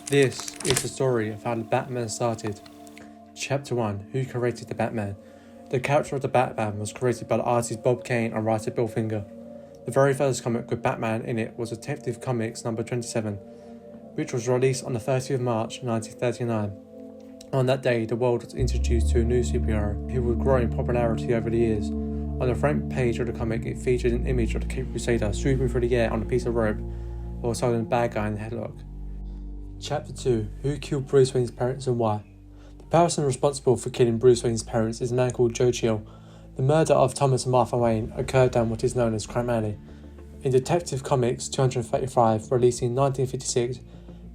This is the story of how the Batman started. Chapter 1: Who created the Batman? The character of the Batman was created by the artist Bob Kane and writer Bill Finger. The very first comic with Batman in it was Detective Comics number 27, which was released on the 30th of March 1939. On that day, the world was introduced to a new superhero who would grow in popularity over the years. On the front page of the comic, it featured an image of the Cape Crusader swooping through the air on a piece of rope while holding a bad guy in the headlock. Chapter 2: Who killed Bruce Wayne's parents and why? The person responsible for killing Bruce Wayne's parents is a man called Joe Chill. The murder of Thomas and Martha Wayne occurred down what is known as Crime Alley. In Detective Comics 235, released in 1956,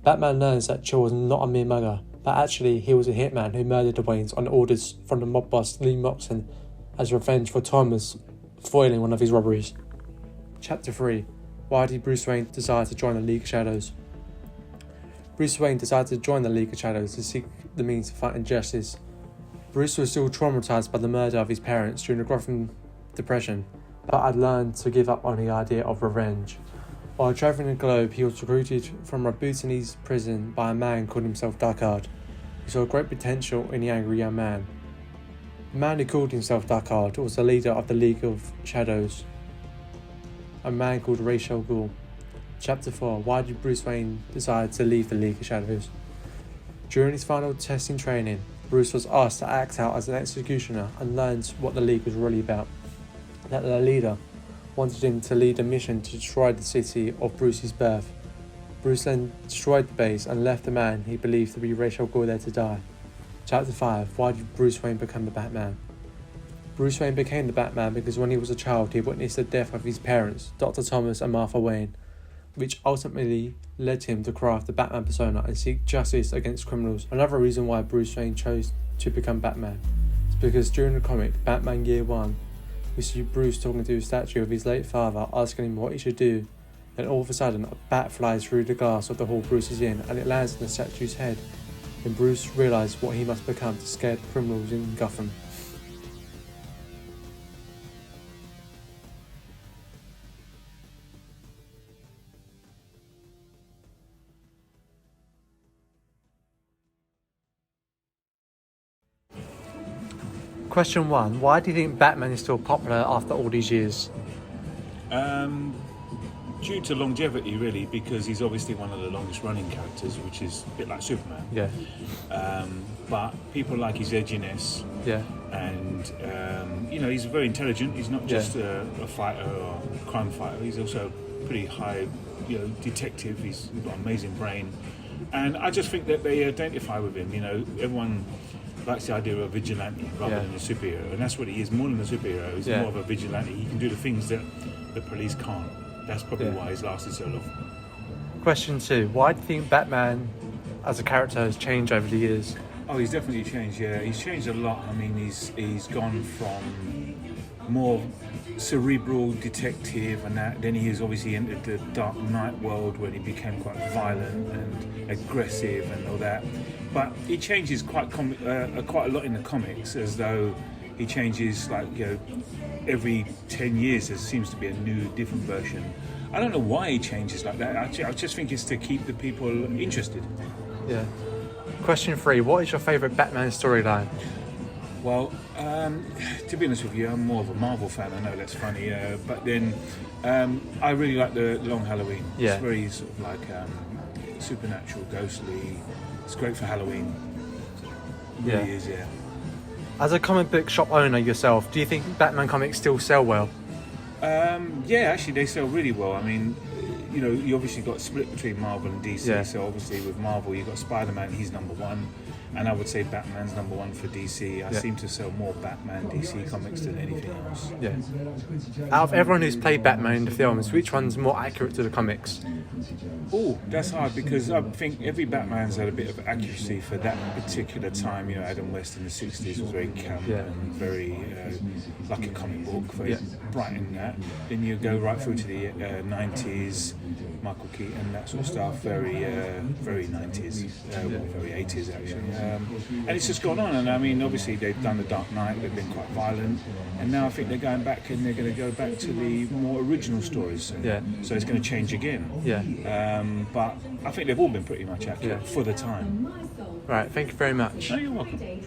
Batman learns that Chill was not a mere mugger, but actually he was a hitman who murdered the Waynes on orders from the mob boss Lee Moxon as revenge for Thomas foiling one of his robberies. Chapter 3: Why did Bruce Wayne decide to join the League of Shadows? Bruce Wayne decided to join the League of Shadows to seek the means to fight injustice. Bruce was still traumatized by the murder of his parents during the Gotham Depression, but had learned to give up on the idea of revenge. While travelling the globe, he was recruited from a Bhutanese prison by a man called himself Darkard, who saw great potential in the angry young man. The man who called himself Darkard was the leader of the League of Shadows, a man called Ra's al Ghul. Chapter 4: Why did Bruce Wayne decide to leave the League of Shadows? During his final testing training, Bruce was asked to act out as an executioner and learned what the League was really about. That the leader wanted him to lead a mission to destroy the city of Bruce's birth. Bruce then destroyed the base and left the man he believed to be Ra's al Ghul there to die. Chapter 5: Why did Bruce Wayne become the Batman? Bruce Wayne became the Batman because when he was a child he witnessed the death of his parents, Dr. Thomas and Martha Wayne, which ultimately led him to craft the Batman persona and seek justice against criminals. Another reason why Bruce Wayne chose to become Batman is because during the comic Batman Year 1, we see Bruce talking to a statue of his late father, asking him what he should do. Then all of a sudden a bat flies through the glass of the hall Bruce is in and it lands on the statue's head. Then Bruce realises what he must become to scare the criminals in Gotham. Question 1: Why do you think Batman is still popular after all these years? Due to longevity, really, because he's obviously one of the longest running characters, which is a bit like Superman. Yeah. But people like his edginess. Yeah. And, he's very intelligent. He's not just a fighter or a crime fighter. He's also pretty high, detective. He's got an amazing brain. And I just think that they identify with him. Everyone likes the idea of a vigilante rather than a superhero. And that's what he is, more than a superhero. He's more of a vigilante. He can do the things that the police can't. That's probably why he's lasted so long. Question 2: Why do you think Batman as a character has changed over the years? Oh, he's definitely changed, He's changed a lot. I mean, he's gone from more cerebral detective and that. Then he's obviously entered the Dark Knight world where he became quite violent and aggressive and all that. But he changes quite a lot in the comics, as though he changes every 10 years there seems to be a new, different version. I don't know why he changes like that. I just think it's to keep the people interested. Yeah. Question 3: What is your favourite Batman storyline? Well, to be honest with you, I'm more of a Marvel fan. I know that's funny, but then I really like the Long Halloween. Yeah. It's very sort of like supernatural, ghostly. It's great for Halloween. It really is, yeah. As a comic book shop owner yourself, do you think Batman comics still sell well? Actually they sell really well. I mean, you obviously got split between Marvel and DC. Yeah. So obviously with Marvel you've got Spider-Man, he's number one. And I would say Batman's number one for DC. I seem to sell more Batman DC comics than anything else. Yeah. Out of everyone who's played Batman in the films, which one's more accurate to the comics? Oh, that's hard because I think every Batman's had a bit of accuracy for that particular time. Adam West in the 60s was very camp and very like a comic book, very bright in that. Then you go right through to the 90s, Michael Keaton, that sort of stuff, very 90s, very 80s actually. And it's just gone on, and I mean obviously they've done the Dark Knight, they've been quite violent, and now I think they're going back and they're going to go back to the more original stories. So it's going to change again. Yeah. But I think they've all been pretty much accurate Yeah. for the time. Right, thank you very much. No, you're welcome.